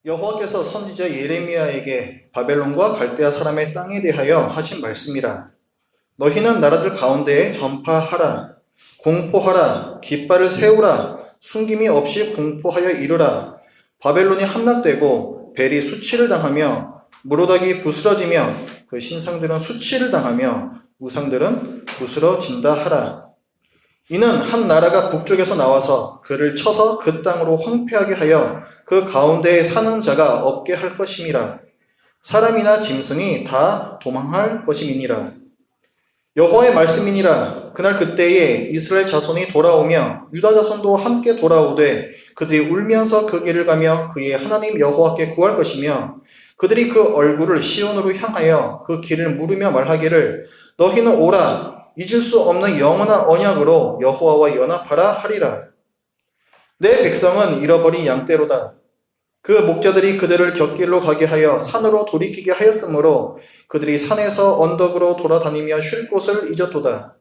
여호와께서 선지자 예레미야에게 바벨론과 갈대아 사람의 땅에 대하여 하신 말씀이라. 너희는 나라들 가운데에 전파하라. 공포하라. 깃발을 세우라. 숨김이 없이 공포하여 이르라. 바벨론이 함락되고 벨이 수치를 당하며 무로닥이 부스러지며 그 신상들은 수치를 당하며 우상들은 부스러진다 하라. 이는 한 나라가 북쪽에서 나와서 그를 쳐서 그 땅으로 황폐하게 하여 그 가운데에 사는 자가 없게 할 것임이라. 사람이나 짐승이 다 도망할 것임이니라. 여호와의 말씀이니라. 그날 그때에 이스라엘 자손이 돌아오며 유다 자손도 함께 돌아오되 그들이 울면서 그 길을 가며 그의 하나님 여호와께 구할 것이며 그들이 그 얼굴을 시온으로 향하여 그 길을 물으며 말하기를 너희는 오라. 잊을 수 없는 영원한 언약으로 여호와와 연합하라 하리라. 내 백성은 잃어버린 양떼로다. 그 목자들이 그들을 곁길로 가게 하여 산으로 돌이키게 하였으므로 그들이 산에서 언덕으로 돌아다니며 쉴 곳을 잊었도다.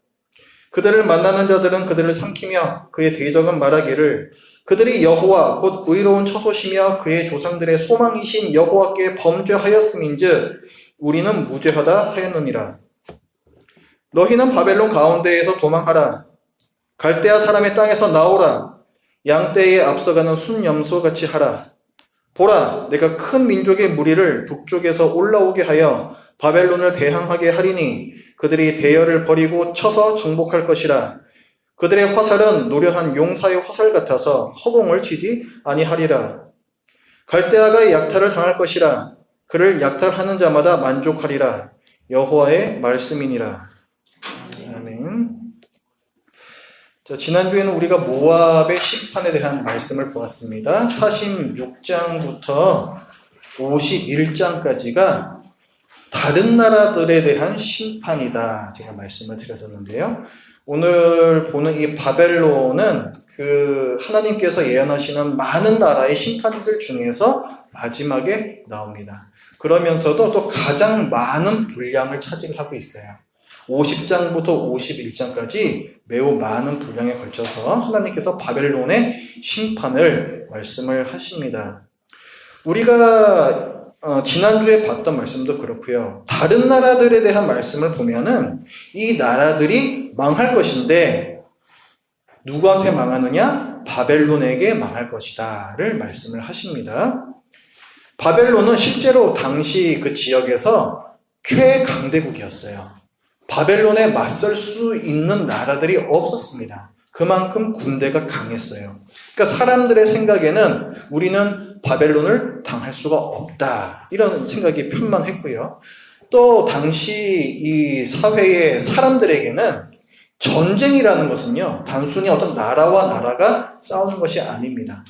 그들을 만나는 자들은 그들을 삼키며 그의 대적은 말하기를 그들이 여호와 곧 의로운 처소시며 그의 조상들의 소망이신 여호와께 범죄하였음인즉 우리는 무죄하다 하였느니라. 너희는 바벨론 가운데에서 도망하라. 갈대아 사람의 땅에서 나오라. 양떼에 앞서가는 순염소같이 하라. 보라, 내가 큰 민족의 무리를 북쪽에서 올라오게 하여 바벨론을 대항하게 하리니 그들이 대열을 버리고 쳐서 정복할 것이라. 그들의 화살은 노련한 용사의 화살 같아서 허공을 치지 아니하리라. 갈대아가 약탈을 당할 것이라. 그를 약탈하는 자마다 만족하리라. 여호와의 말씀이니라. 아멘. 자, 지난주에는 우리가 모압의 심판에 대한 말씀을 보았습니다. 46장부터 51장까지가 다른 나라들에 대한 심판이다 제가 말씀을 드렸었는데요. 오늘 보는 이 바벨론은 그 하나님께서 예언하시는 많은 나라의 심판들 중에서 마지막에 나옵니다. 그러면서도 또 가장 많은 분량을 차지하고 있어요. 50장부터 51장까지 매우 많은 분량에 걸쳐서 하나님께서 바벨론의 심판을 말씀을 하십니다. 우리가 지난주에 봤던 말씀도 그렇고요. 다른 나라들에 대한 말씀을 보면은 이 나라들이 망할 것인데 누구한테 망하느냐? 바벨론에게 망할 것이다를 말씀을 하십니다. 바벨론은 실제로 당시 그 지역에서 최강대국이었어요. 바벨론에 맞설 수 있는 나라들이 없었습니다. 그만큼 군대가 강했어요. 그러니까 사람들의 생각에는 우리는 바벨론을 당할 수가 없다. 이런 생각이 편만했고요. 또 당시 이 사회의 사람들에게는 전쟁이라는 것은요, 단순히 어떤 나라와 나라가 싸우는 것이 아닙니다.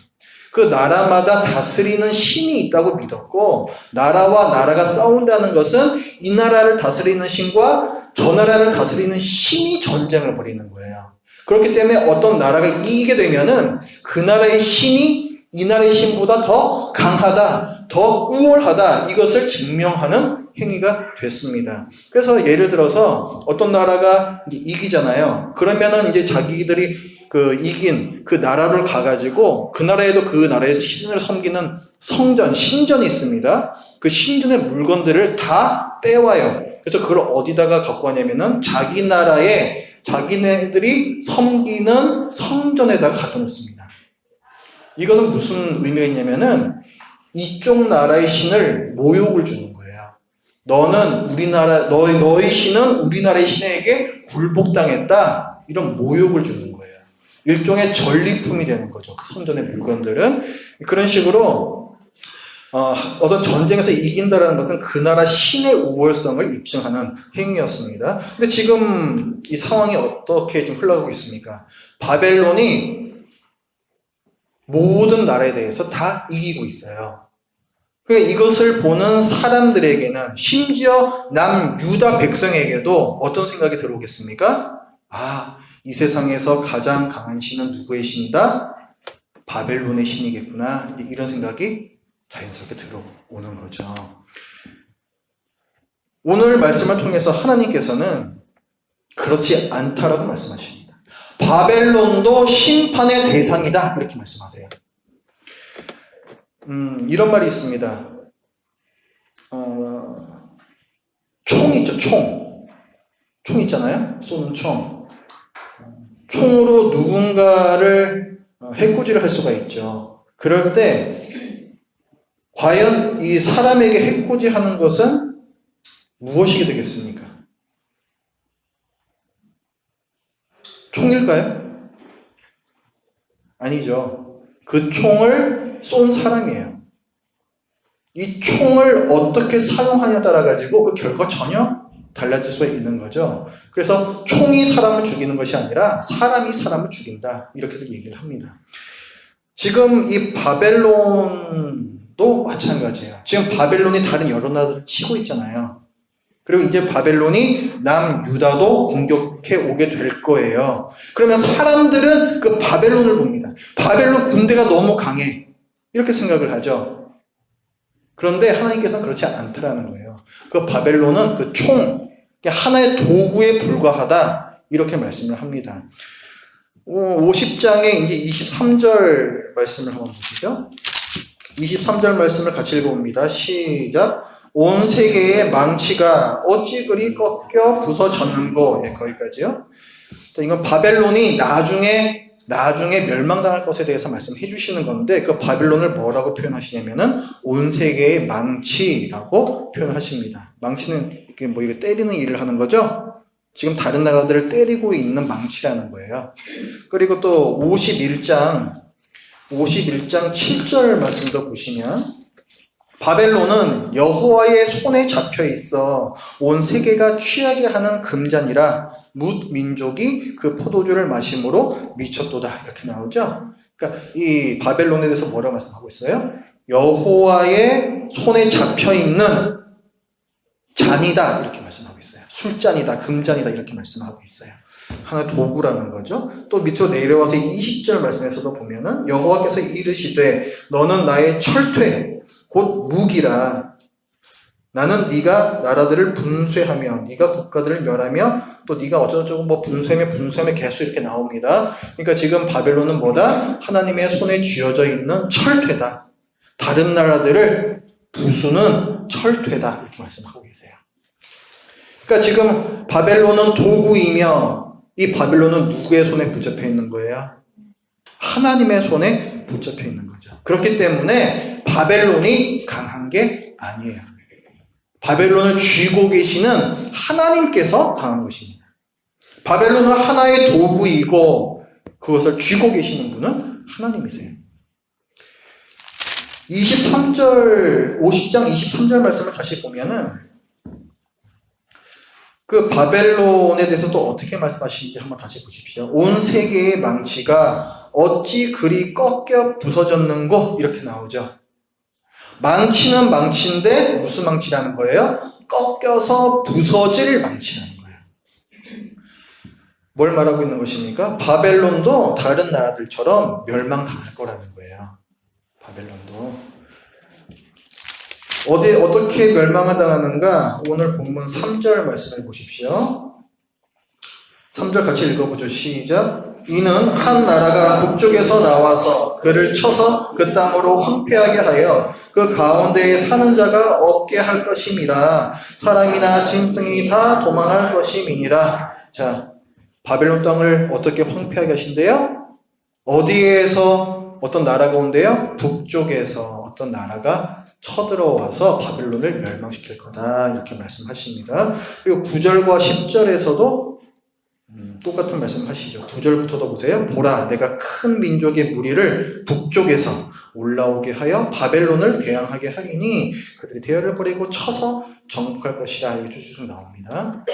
그 나라마다 다스리는 신이 있다고 믿었고, 나라와 나라가 싸운다는 것은 이 나라를 다스리는 신과 저 나라를 다스리는 신이 전쟁을 벌이는 거예요. 그렇기 때문에 어떤 나라가 이기게 되면은 그 나라의 신이 이 나라의 신보다 더 강하다, 더 우월하다, 이것을 증명하는 행위가 됐습니다. 그래서 예를 들어서 어떤 나라가 이기잖아요. 그러면은 이제 자기들이 그 이긴 그 나라를 가가지고 그 나라에도 그 나라의 신을 섬기는 성전, 신전이 있습니다. 그 신전의 물건들을 다 빼와요. 그래서 그걸 어디다가 갖고 가냐면은 자기 나라에 자기네들이 섬기는 성전에다가 갖다 놓습니다. 이거는 무슨 의미가 있냐면은 이쪽 나라의 신을 모욕을 주는 거예요. 너는 우리나라, 너의 신은 우리나라의 신에게 굴복당했다. 이런 모욕을 주는 거예요. 일종의 전리품이 되는 거죠. 그 성전의 물건들은. 그런 식으로 어떤 전쟁에서 이긴다는 것은 그 나라 신의 우월성을 입증하는 행위였습니다. 근데 지금 이 상황이 어떻게 좀 흘러가고 있습니까? 바벨론이 모든 나라에 대해서 다 이기고 있어요. 그러니까 이것을 보는 사람들에게는, 심지어 남유다 백성에게도 어떤 생각이 들어오겠습니까? 아, 이 세상에서 가장 강한 신은 누구의 신이다? 바벨론의 신이겠구나. 이런 생각이 자연스럽게 들어오는 거죠. 오늘 말씀을 통해서 하나님께서는 그렇지 않다라고 말씀하십니다. 바벨론도 심판의 대상이다, 이렇게 말씀하세요. 이런 말이 있습니다. 총 있죠, 총. 총 있잖아요? 쏘는 총. 총으로 누군가를 해코지를 할 수가 있죠. 그럴 때 과연 이 사람에게 해코지하는 것은 무엇이 되겠습니까? 총일까요? 아니죠. 그 총을 쏜 사람이에요. 이 총을 어떻게 사용하냐에 따라 가지고 그 결과 전혀 달라질 수 있는 거죠. 그래서 총이 사람을 죽이는 것이 아니라 사람이 사람을 죽인다. 이렇게들 얘기를 합니다. 지금 이 바벨론도 마찬가지예요. 지금 바벨론이 다른 여러 나라들을 치고 있잖아요. 그리고 이제 바벨론이 남유다도 공격해 오게 될 거예요. 그러면 사람들은 그 바벨론을 봅니다. 바벨론 군대가 너무 강해. 이렇게 생각을 하죠. 그런데 하나님께서는 그렇지 않더라는 거예요. 그 바벨론은 그 총, 하나의 도구에 불과하다. 이렇게 말씀을 합니다. 50장에 이제 23절 말씀을 한번 보시죠. 23절 말씀을 같이 읽어봅니다. 시작. 온 세계의 망치가 어찌 그리 꺾여 부서졌는고. 예, 거기까지요. 이건 바벨론이 나중에 멸망당할 것에 대해서 말씀해 주시는 건데, 그 바벨론을 뭐라고 표현하시냐면은 온 세계의 망치라고 표현하십니다. 망치는 이게 뭐 이렇게 때리는 일을 하는 거죠. 지금 다른 나라들을 때리고 있는 망치라는 거예요. 그리고 또 51장 7절 말씀도 보시면, 바벨론은 여호와의 손에 잡혀 있어 온 세계가 취하게 하는 금잔이라 뭇 민족이 그 포도주를 마심으로 미쳤도다. 이렇게 나오죠. 그러니까 이 바벨론에 대해서 뭐라고 말씀하고 있어요? 여호와의 손에 잡혀 있는 잔이다. 이렇게 말씀하고 있어요. 술잔이다, 금잔이다. 이렇게 말씀하고 있어요. 하나의 도구라는 거죠. 또 밑으로 내려와서 20절 말씀에서도 보면은 여호와께서 이르시되 너는 나의 철퇴 곧 무기라. 나는 네가 나라들을 분쇄하며 네가 국가들을 멸하며 또 네가 어쩌고저쩌고 뭐 분쇄하며 계속 이렇게 나옵니다. 그러니까 지금 바벨론은 뭐다? 하나님의 손에 쥐어져 있는 철퇴다. 다른 나라들을 부수는 철퇴다. 이렇게 말씀하고 계세요. 그러니까 지금 바벨론은 도구이며 이 바벨론은 누구의 손에 붙잡혀 있는 거예요? 하나님의 손에 붙잡혀 있는 거죠. 그렇기 때문에 바벨론이 강한 게 아니에요. 바벨론을 쥐고 계시는 하나님께서 강한 것입니다. 바벨론은 하나의 도구이고 그것을 쥐고 계시는 분은 하나님이세요. 50장 23절 말씀을 다시 보면은 그 바벨론에 대해서 또 어떻게 말씀하시는지 한번 다시 보십시오. 온 세계의 망치가 어찌 그리 꺾여 부서졌는고 이렇게 나오죠. 망치는 망치인데 무슨 망치라는 거예요? 꺾여서 부서질 망치라는 거예요. 뭘 말하고 있는 것입니까? 바벨론도 다른 나라들처럼 멸망당할 거라는 거예요. 바벨론도. 어떻게 멸망을 당하는가? 오늘 본문 3절 말씀을 보십시오. 3절 같이 읽어보죠. 시작. 이는 한 나라가 북쪽에서 나와서 그를 쳐서 그 땅으로 황폐하게 하여 그 가운데에 사는 자가 없게 할 것임이라. 사람이나 짐승이 다 도망할 것임이니라. 자, 바벨론 땅을 어떻게 황폐하게 하신대요? 어디에서 어떤 나라가 온대요? 북쪽에서 어떤 나라가 쳐들어와서 바벨론을 멸망시킬 거다. 이렇게 말씀하십니다. 그리고 9절과 10절에서도 똑같은 말씀 하시죠. 9절부터도 보세요. 보라, 내가 큰 민족의 무리를 북쪽에서 올라오게 하여 바벨론을 대항하게 하리니 그들이 대열을 버리고 쳐서 정복할 것이라. 이게 쭉 나옵니다.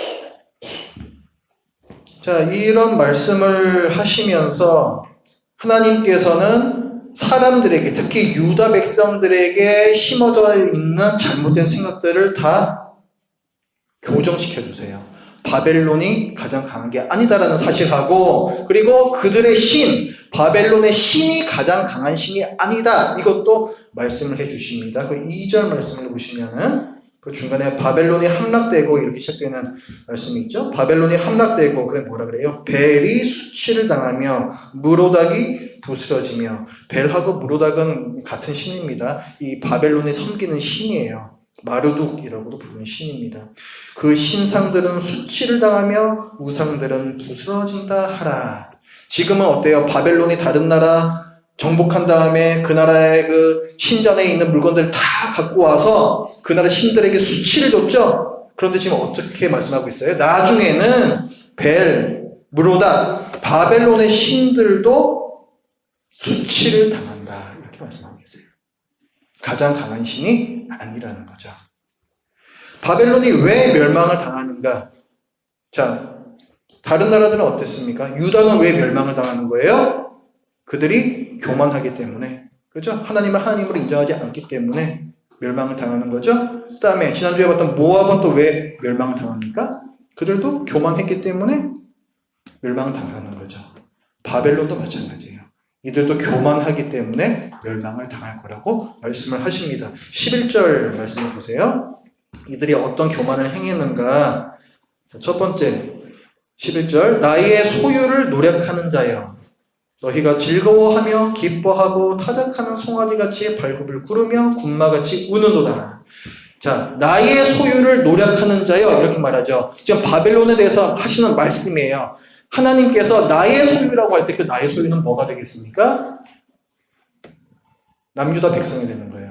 자, 이런 말씀을 하시면서 하나님께서는 사람들에게, 특히 유다 백성들에게 심어져 있는 잘못된 생각들을 다 교정시켜 주세요. 바벨론이 가장 강한 게 아니다라는 사실하고, 그리고 그들의 신, 바벨론의 신이 가장 강한 신이 아니다. 이것도 말씀을 해 주십니다. 그 2절 말씀을 보시면은 그 중간에 바벨론이 함락되고 이렇게 시작되는 말씀이 있죠. 바벨론이 함락되고 그게 뭐라 그래요? 벨이 수치를 당하며 무로닥이 부스러지며. 벨하고 무로닥은 같은 신입니다. 이 바벨론이 섬기는 신이에요. 마르둑이라고도 부르는 신입니다. 그 신상들은 수치를 당하며 우상들은 부스러진다 하라. 지금은 어때요? 바벨론이 다른 나라 정복한 다음에 그 나라의 그 신전에 있는 물건들을 다 갖고 와서 그 나라 신들에게 수치를 줬죠. 그런데 지금 어떻게 말씀하고 있어요? 나중에는 벨, 무로다, 바벨론의 신들도 수치를 당한다. 이렇게 말씀하고 계세요. 가장 강한 신이 아니라는 거죠. 바벨론이 왜 멸망을 당하는가? 자, 다른 나라들은 어땠습니까? 유다는 왜 멸망을 당하는 거예요? 그들이 교만하기 때문에, 그죠? 하나님을 하나님으로 인정하지 않기 때문에 멸망을 당하는 거죠. 그 다음에 지난주에 봤던 모압은 또 왜 멸망을 당합니까? 그들도 교만했기 때문에 멸망을 당하는 거죠. 바벨론도 마찬가지예요. 이들도 교만하기 때문에 멸망을 당할 거라고 말씀을 하십니다. 11절 말씀을 보세요. 이들이 어떤 교만을 행했는가? 첫 번째 11절, 나의 소유를 노력하는 자여, 너희가 즐거워하며 기뻐하고 타작하는 송아지같이 발굽을 구르며 군마같이 우는도다. 자, 나의 소유를 노력하는 자여, 이렇게 말하죠. 지금 바벨론에 대해서 하시는 말씀이에요. 하나님께서 나의 소유라고 할 때 그 나의 소유는 뭐가 되겠습니까? 남유다 백성이 되는 거예요.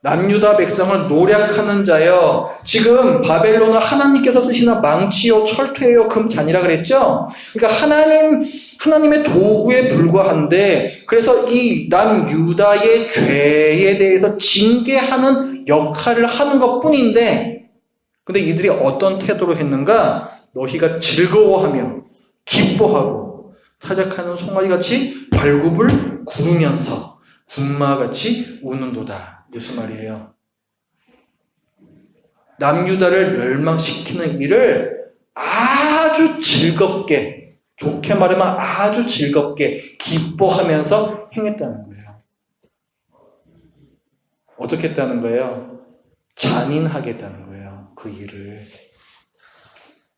남유다 백성을 노력하는 자여. 지금 바벨론은 하나님께서 쓰시는 망치요, 철퇴요, 금잔이라 그랬죠? 그러니까 하나님의 도구에 불과한데, 그래서 이 남유다의 죄에 대해서 징계하는 역할을 하는 것 뿐인데, 근데 이들이 어떤 태도로 했는가? 너희가 즐거워하며, 기뻐하고, 타작하는 송아지같이 발굽을 구르면서, 군마같이 우는도다. 무슨 말이에요? 남유다를 멸망시키는 일을 아주 즐겁게, 좋게 말하면 아주 즐겁게 기뻐하면서 행했다는 거예요. 어떻게 했다는 거예요? 잔인하게 했다는 거예요. 그 일을.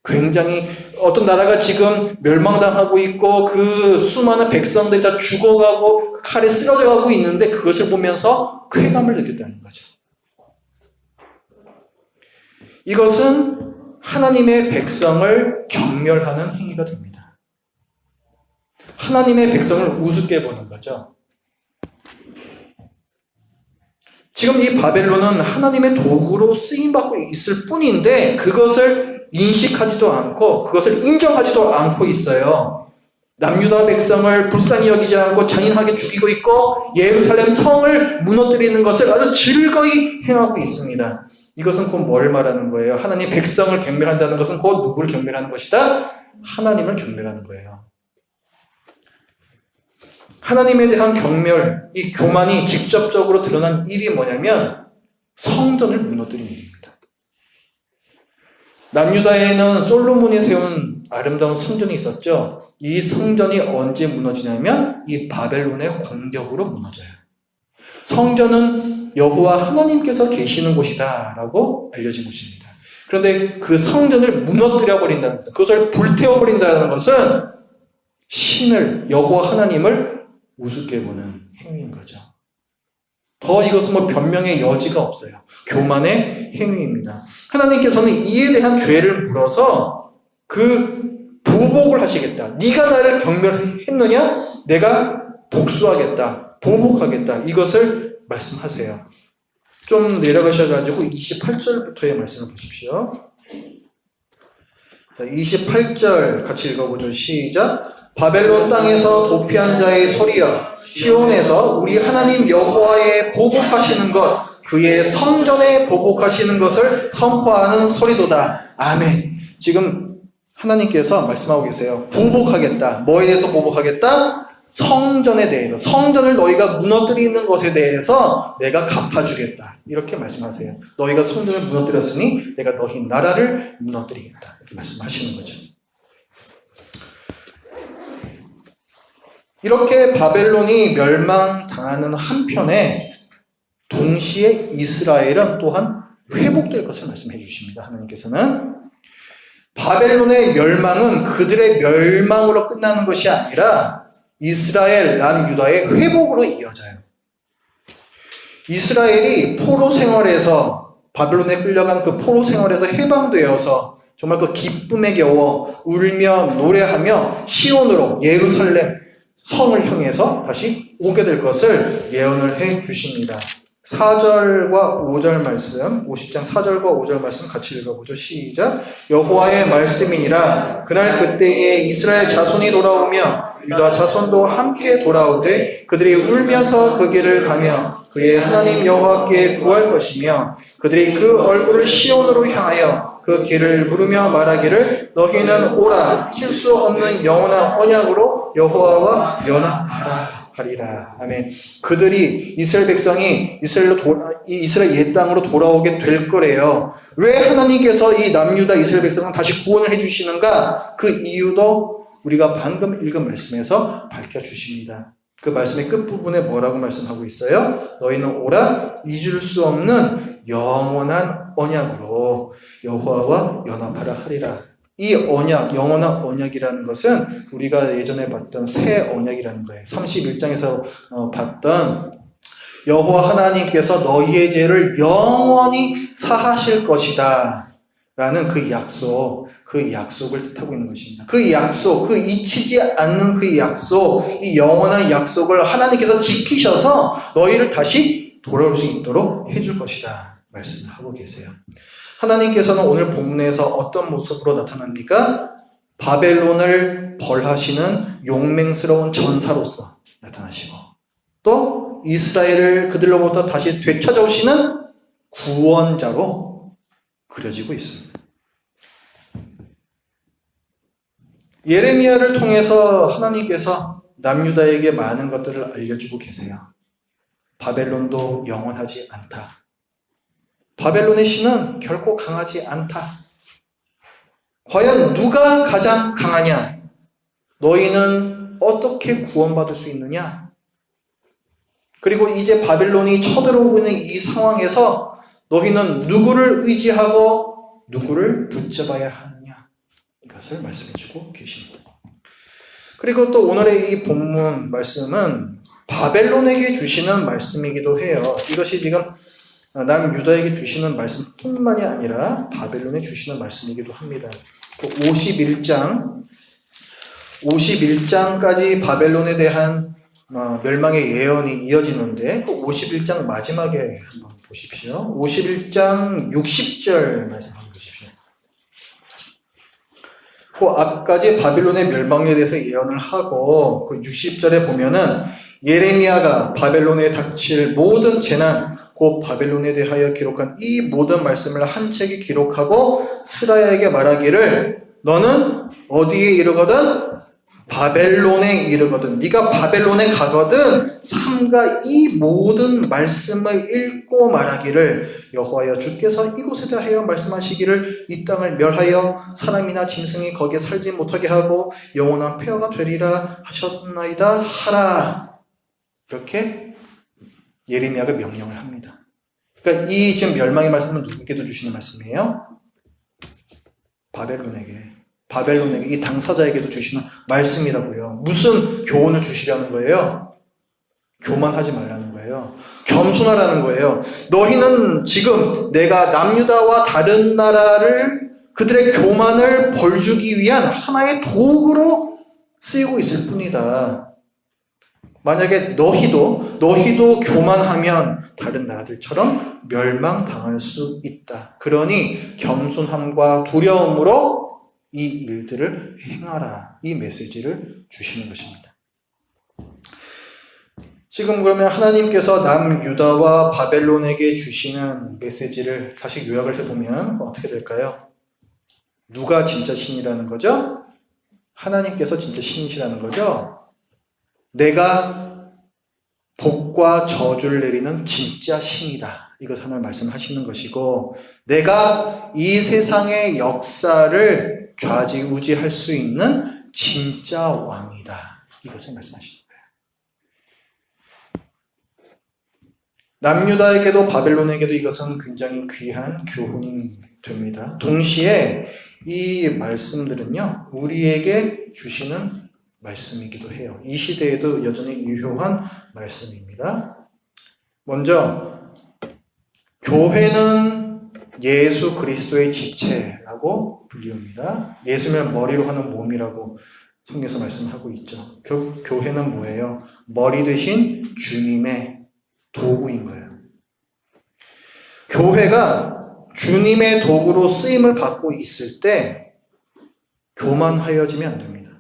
굉장히 어떤 나라가 지금 멸망당하고 있고 그 수많은 백성들이 다 죽어가고 칼에 쓰러져가고 있는데 그것을 보면서 쾌감을 느꼈다는 거죠. 이것은 하나님의 백성을 경멸하는 행위가 됩니다. 하나님의 백성을 우습게 보는 거죠. 지금 이 바벨론은 하나님의 도구로 쓰임받고 있을 뿐인데 그것을 인식하지도 않고 그것을 인정하지도 않고 있어요. 남유다 백성을 불쌍히 여기지 않고 잔인하게 죽이고 있고 예루살렘 성을 무너뜨리는 것을 아주 즐거이 행하고 있습니다. 이것은 곧 뭘 말하는 거예요? 하나님 백성을 경멸한다는 것은 곧 누구를 경멸하는 것이다? 하나님을 경멸하는 거예요. 하나님에 대한 경멸, 이 교만이 직접적으로 드러난 일이 뭐냐면 성전을 무너뜨린 일입니다. 남유다에는 솔로몬이 세운 아름다운 성전이 있었죠. 이 성전이 언제 무너지냐면 이 바벨론의 공격으로 무너져요. 성전은 여호와 하나님께서 계시는 곳이다 라고 알려진 곳입니다. 그런데 그 성전을 무너뜨려 버린다는 것은, 그것을 불태워 버린다는 것은 신을, 여호와 하나님을 우습게 보는 행위인 거죠. 더 이것은 변명의 여지가 없어요. 교만의 행위입니다. 하나님께서는 이에 대한 죄를 물어서 그 보복을 하시겠다. 네가 나를 경멸했느냐? 내가 복수하겠다. 보복하겠다. 이것을 말씀하세요. 좀 내려가셔가지고 28절부터의 말씀을 보십시오. 자, 28절 같이 읽어보죠. 시작. 바벨론 땅에서 도피한 자의 소리여, 시온에서 우리 하나님 여호와의 보복하시는 것, 그의 성전에 보복하시는 것을 선포하는 소리도다. 아멘. 지금 하나님께서 말씀하고 계세요. 보복하겠다. 뭐에 대해서 보복하겠다? 성전에 대해서. 성전을 너희가 무너뜨리는 것에 대해서 내가 갚아주겠다. 이렇게 말씀하세요. 너희가 성전을 무너뜨렸으니 내가 너희 나라를 무너뜨리겠다. 이렇게 말씀하시는 거죠. 이렇게 바벨론이 멸망당하는 한편에 동시에 이스라엘은 또한 회복될 것을 말씀해 주십니다. 하나님께서는 바벨론의 멸망은 그들의 멸망으로 끝나는 것이 아니라 이스라엘, 남유다의 회복으로 이어져요. 이스라엘이 포로 생활에서 바벨론에 끌려간 그 포로 생활에서 해방되어서 정말 그 기쁨에 겨워 울며 노래하며 시온으로 예루살렘 성을 향해서 다시 오게 될 것을 예언을 해 주십니다. 4절과 5절 말씀, 50장 4절과 5절 말씀 같이 읽어보죠. 시작. 여호와의 말씀이니라. 그날 그때에 이스라엘 자손이 돌아오며 유다 자손도 함께 돌아오되 그들이 울면서 그 길을 가며 그의 하나님 여호와께 구할 것이며 그들이 그 얼굴을 시온으로 향하여 그 길을 물으며 말하기를 너희는 오라 잊을 수 없는 영원한 언약으로 여호와와 연합하라 하리라. 아멘. 그들이 이스라엘 백성이 이스라엘 옛 땅으로 돌아오게 될 거래요. 왜 하나님께서 이 남유다 이스라엘 백성을 다시 구원을 해주시는가? 그 이유도 우리가 방금 읽은 말씀에서 밝혀주십니다. 그 말씀의 끝부분에 뭐라고 말씀하고 있어요? 너희는 오라 잊을 수 없는 영원한 언약으로 여호와와 연합하라 하리라. 이 언약, 영원한 언약이라는 것은 우리가 예전에 봤던 새 언약이라는 거예요. 31장에서 봤던 여호와 하나님께서 너희의 죄를 영원히 사하실 것이다 라는 그 약속을 뜻하고 있는 것입니다. 그 약속, 그 잊히지 않는 그 약속, 이 영원한 약속을 하나님께서 지키셔서 너희를 다시 돌아올 수 있도록 해줄 것이다 말씀을 하고 계세요. 하나님께서는 오늘 본문에서 어떤 모습으로 나타납니까? 바벨론을 벌하시는 용맹스러운 전사로서 나타나시고 또 이스라엘을 그들로부터 다시 되찾아오시는 구원자로 그려지고 있습니다. 예레미야를 통해서 하나님께서 남유다에게 많은 것들을 알려주고 계세요. 바벨론도 영원하지 않다. 바벨론의 신은 결코 강하지 않다. 과연 누가 가장 강하냐? 너희는 어떻게 구원받을 수 있느냐? 그리고 이제 바벨론이 쳐들어오고 있는 이 상황에서 너희는 누구를 의지하고 누구를 붙잡아야 하느냐? 이것을 말씀해주고 계십니다. 그리고 또 오늘의 이 본문 말씀은 바벨론에게 주시는 말씀이기도 해요. 이것이 지금 남유다에게 주시는 말씀뿐만이 아니라 바벨론에 주시는 말씀이기도 합니다. 51장까지 바벨론에 대한 멸망의 예언이 이어지는데 51장 마지막에 한번 보십시오. 51장 60절 말씀 한번 보십시오. 그 앞까지 바벨론의 멸망에 대해서 예언을 하고 그 60절에 보면은 예레미야가 바벨론에 닥칠 모든 재난 곧 바벨론에 대하여 기록한 이 모든 말씀을 한 책에 기록하고 스라야에게 말하기를 너는 어디에 이르거든? 바벨론에 이르거든. 네가 바벨론에 가거든 삼가 이 모든 말씀을 읽고 말하기를 여호와여 주께서 이곳에 대하여 말씀하시기를 이 땅을 멸하여 사람이나 짐승이 거기에 살지 못하게 하고 영원한 폐허가 되리라 하셨나이다 하라. 이렇게 예레미야가 명령을 합니다. 그러니까 이 지금 멸망의 말씀은 누구에게도 주시는 말씀이에요? 바벨론에게 이 당사자에게도 주시는 말씀이라고요. 무슨 교훈을 주시려는 거예요? 교만하지 말라는 거예요. 겸손하라는 거예요. 너희는 지금 내가 남유다와 다른 나라를 그들의 교만을 벌주기 위한 하나의 도구로 쓰이고 있을 뿐이다. 만약에 너희도 교만하면 다른 나라들처럼 멸망당할 수 있다. 그러니 겸손함과 두려움으로 이 일들을 행하라. 이 메시지를 주시는 것입니다. 지금 그러면 하나님께서 남유다와 바벨론에게 주시는 메시지를 다시 요약을 해보면 어떻게 될까요? 누가 진짜 신이라는 거죠? 하나님께서 진짜 신이시라는 거죠? 내가 복과 저주를 내리는 진짜 신이다. 이것 하나를 말씀하시는 것이고 내가 이 세상의 역사를 좌지우지할 수 있는 진짜 왕이다. 이것을 말씀하시는 거예요. 남유다에게도 바벨론에게도 이것은 굉장히 귀한 교훈이 됩니다. 동시에 이 말씀들은요, 우리에게 주시는 말씀이기도 해요. 이 시대에도 여전히 유효한 말씀입니다. 먼저 교회는 예수 그리스도의 지체라고 불리웁니다. 예수를 머리로 하는 몸이라고 성경에서 말씀하고 있죠. 교회는 뭐예요? 머리 되신 주님의 도구인 거예요. 교회가 주님의 도구로 쓰임을 받고 있을 때 교만하여지면 안 됩니다.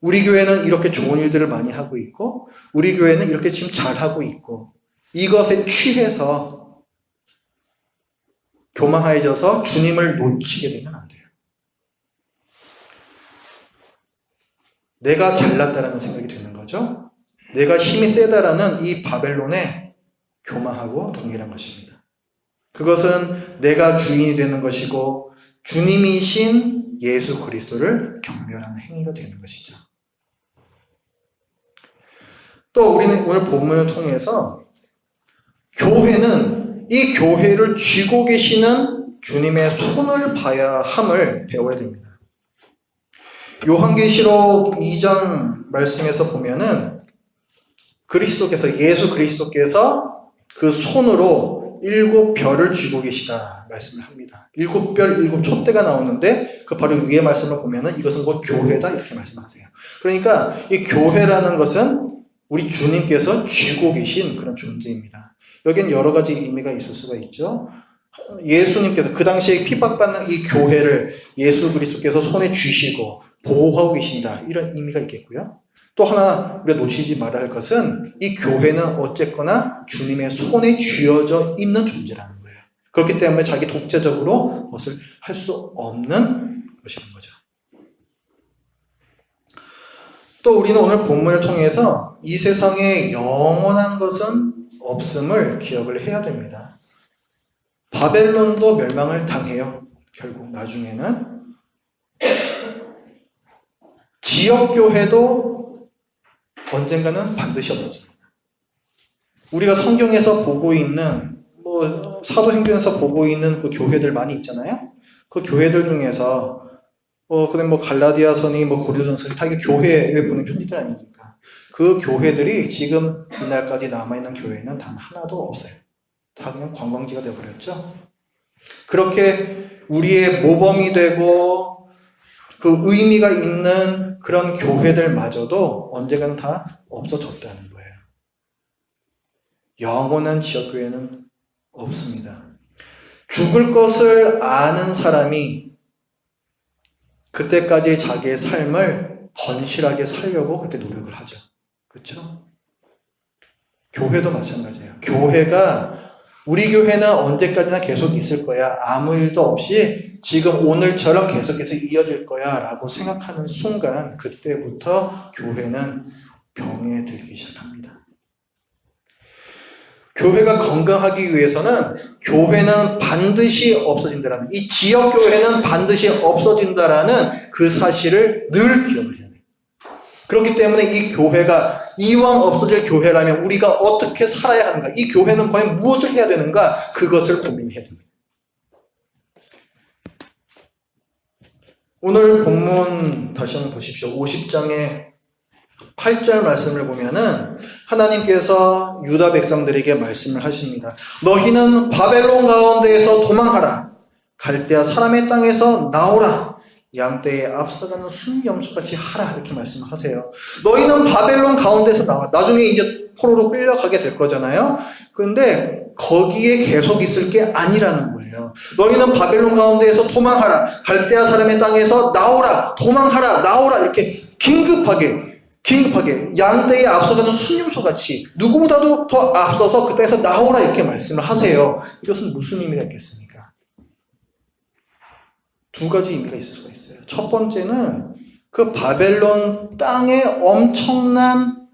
우리 교회는 이렇게 좋은 일들을 많이 하고 있고, 우리 교회는 이렇게 지금 잘하고 있고, 이것에 취해서 교만해져서 주님을 놓치게 되면 안 돼요. 내가 잘났다라는 생각이 드는 거죠. 내가 힘이 세다라는 이 바벨론의 교만하고 동일한 것입니다. 그것은 내가 주인이 되는 것이고 주님이신 예수 그리스도를 경멸하는 행위가 되는 것이죠. 또 우리는 오늘 본문을 통해서 교회는 이 교회를 쥐고 계시는 주님의 손을 봐야 함을 배워야 됩니다. 요한계시록 2장 말씀에서 보면은 예수 그리스도께서 그 손으로 7별을 쥐고 계시다 말씀을 합니다. 7별, 7촛대가 나오는데 그 바로 위에 말씀을 보면은 이것은 곧 교회다 이렇게 말씀하세요. 그러니까 이 교회라는 것은 우리 주님께서 쥐고 계신 그런 존재입니다. 여기는 여러 가지 의미가 있을 수가 있죠. 예수님께서 그 당시에 핍박받는 이 교회를 예수 그리스도께서 손에 쥐시고 보호하고 계신다 이런 의미가 있겠고요. 또 하나 우리가 놓치지 말아야 할 것은 이 교회는 어쨌거나 주님의 손에 쥐어져 있는 존재라는 거예요. 그렇기 때문에 자기 독자적으로 무엇을 할 수 없는 것이라는 거죠. 또 우리는 오늘 본문을 통해서 이 세상에 영원한 것은 없음을 기억을 해야 됩니다. 바벨론도 멸망을 당해요. 결국 나중에는 지역교회도 언젠가는 반드시 없어집니다. 우리가 성경에서 보고 있는 사도행전에서 보고 있는 그 교회들 많이 있잖아요. 그 교회들 중에서 갈라디아서니 고린도전서니 다 이게 교회에 보낸 편지들 아닙니까? 그 교회들이 지금 이날까지 남아있는 교회는 단 하나도 없어요. 다 그냥 관광지가 되어버렸죠. 그렇게 우리의 모범이 되고 그 의미가 있는 그런 교회들마저도 언젠가는 다 없어졌다는 거예요. 영원한 지역교회는 없습니다. 죽을 것을 아는 사람이 그때까지 자기의 삶을 건실하게 살려고 그렇게 노력을 하죠. 그렇죠? 교회도 마찬가지예요. 우리 교회는 언제까지나 계속 있을 거야. 아무 일도 없이 지금 오늘처럼 계속해서 이어질 거야 라고 생각하는 순간 그때부터 교회는 병에 들기 시작합니다. 교회가 건강하기 위해서는 교회는 반드시 없어진다라는, 이 지역교회는 반드시 없어진다라는 그 사실을 늘 기억을 해야 돼요. 그렇기 때문에 이 교회가 이왕 없어질 교회라면 우리가 어떻게 살아야 하는가, 이 교회는 과연 무엇을 해야 되는가, 그것을 고민해야 됩니다. 오늘 본문 다시 한번 보십시오. 50장의 8절 말씀을 보면은 하나님께서 유다 백성들에게 말씀을 하십니다. 너희는 바벨론 가운데에서 도망하라. 갈대아 사람의 땅에서 나오라. 양떼에 앞서가는 순염소같이 하라. 이렇게 말씀하세요. 너희는 바벨론 가운데서 나와. 나중에 이제 포로로 끌려가게 될 거잖아요. 그런데 거기에 계속 있을 게 아니라는 거예요. 너희는 바벨론 가운데에서 도망하라. 갈대아 사람의 땅에서 나오라. 도망하라. 나오라. 이렇게 긴급하게 양떼에 앞서가는 순임소같이 누구보다도 더 앞서서 그 땅에서 나오라 이렇게 말씀을 하세요. 이것은 무슨 의미가 있겠습니까? 두 가지 의미가 있을 수가 있어요. 첫 번째는 그 바벨론 땅에 엄청난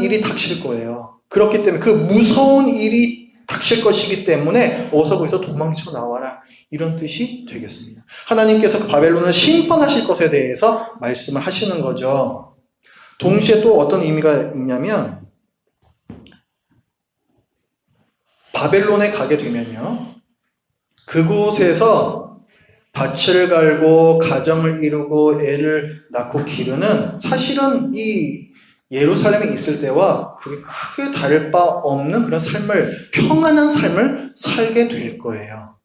일이 닥칠 거예요. 그렇기 때문에 그 무서운 일이 닥칠 것이기 때문에 어서 거기서 도망쳐 나와라. 이런 뜻이 되겠습니다. 하나님께서 그 바벨론을 심판하실 것에 대해서 말씀을 하시는 거죠. 동시에 또 어떤 의미가 있냐면 바벨론에 가게 되면요, 그곳에서 밭을 갈고 가정을 이루고 애를 낳고 기르는, 사실은 이 예루살렘에 있을 때와 그게 크게 다를 바 없는 그런 삶을, 평안한 삶을 살게 될 거예요.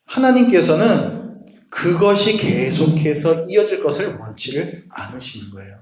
하나님께서는 그것이 계속해서 이어질 것을 원치를 않으시는 거예요.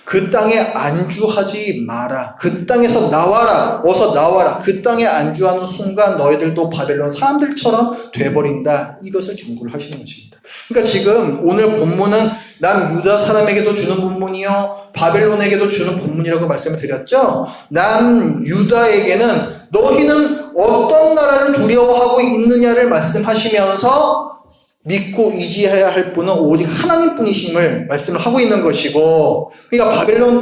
그 땅에 안주하지 마라. 그 땅에서 나와라. 어서 나와라. 그 땅에 안주하는 순간 너희들도 바벨론 사람들처럼 돼버린다. 이것을 경고를 하시는 것입니다. 그러니까 지금 오늘 본문은 남유다 사람에게도 주는 본문이요, 바벨론에게도 주는 본문이라고 말씀을 드렸죠. 남유다에게는 너희는 어떤 나라를 두려워하고 있느냐를 말씀하시면서 믿고 의지해야 할 분은 오직 하나님 분이심을 말씀을 하고 있는 것이고, 그러니까 바벨론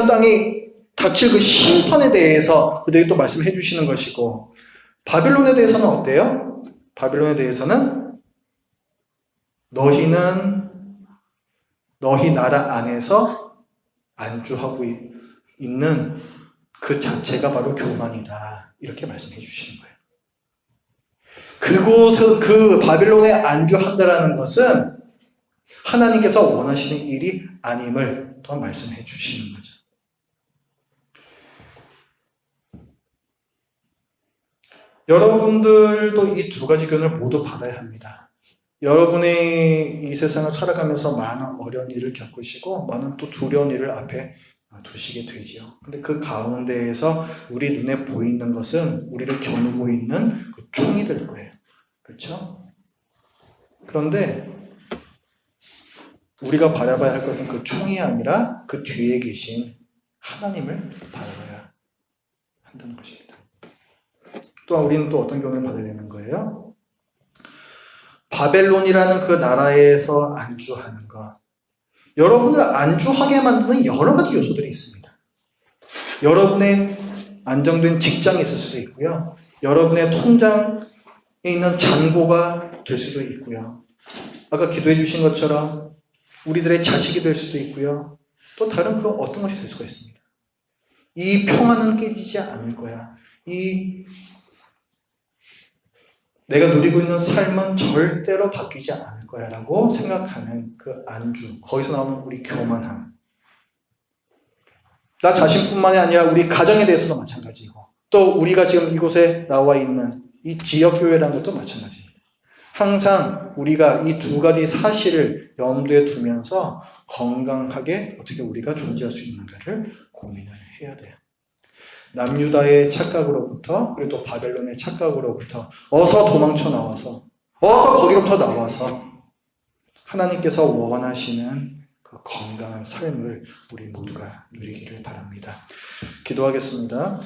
땅이 닥칠 그 심판에 대해서 그들이 또 말씀해 주시는 것이고, 바벨론에 대해서는 어때요? 바벨론에 대해서는 너희는 너희 나라 안에서 안주하고 있는 그 자체가 바로 교만이다. 이렇게 말씀해 주시는 거예요. 그곳은, 그 바벨론에 안주한다라는 것은 하나님께서 원하시는 일이 아님을 또한 말씀해 주시는 거죠. 여러분들도 이 두 가지 교훈을 모두 받아야 합니다. 여러분의 이 세상을 살아가면서 많은 어려운 일을 겪으시고 많은 또 두려운 일을 앞에 두시게 되지요. 근데 그 가운데에서 우리 눈에 보이는 것은 우리를 겨누고 있는 그 총이 될 거예요. 그렇죠? 그런데 우리가 바라봐야 할 것은 그 총이 아니라 그 뒤에 계신 하나님을 바라봐야 한다는 것입니다. 또한 우리는 또 어떤 교훈을 받아야 되는 거예요? 바벨론이라는 그 나라에서 안주하는 것, 여러분을 안주하게 만드는 여러 가지 요소들이 있습니다. 여러분의 안정된 직장이 있을 수도 있고요, 여러분의 통장에 있는 잔고가 될 수도 있고요, 아까 기도해 주신 것처럼 우리들의 자식이 될 수도 있고요, 또 다른 그 어떤 것이 될 수가 있습니다. 이 평안은 깨지지 않을 거야. 내가 누리고 있는 삶은 절대로 바뀌지 않을 거야 라고 생각하는 그 안주, 거기서 나오는 우리 교만함, 나 자신뿐만이 아니라 우리 가정에 대해서도 마찬가지고, 또 우리가 지금 이곳에 나와 있는 이 지역교회라는 것도 마찬가지입니다. 항상 우리가 이 두 가지 사실을 염두에 두면서 건강하게 어떻게 우리가 존재할 수 있는가를 고민을 해야 돼요. 남유다의 착각으로부터, 그리고 또 바벨론의 착각으로부터 어서 도망쳐 나와서, 어서 거기로부터 나와서 하나님께서 원하시는 그 건강한 삶을 우리 모두가 누리기를 바랍니다. 기도하겠습니다.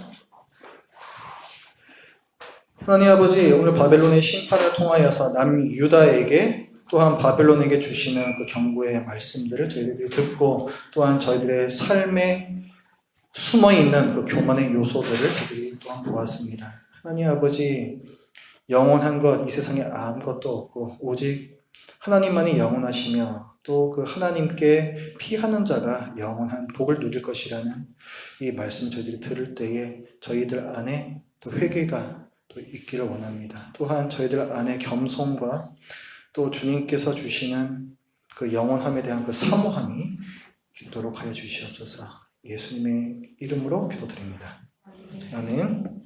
하나님 아버지, 오늘 바벨론의 심판을 통하여서 남유다에게 또한 바벨론에게 주시는 그 경고의 말씀들을 저희들이 듣고, 또한 저희들의 삶에 숨어있는 그 교만의 요소들을 저희들이 또한 보았습니다. 하나님 아버지, 영원한 것, 이 세상에 아무것도 없고 오직 하나님만이 영원하시며 또 그 하나님께 피하는 자가 영원한 복을 누릴 것이라는 이 말씀 저희들이 들을 때에 저희들 안에 또 회개가 또 있기를 원합니다. 또한 저희들 안에 겸손과 또 주님께서 주시는 그 영원함에 대한 그 사모함이 있도록 하여 주시옵소서. 예수님의 이름으로 기도드립니다. 아멘.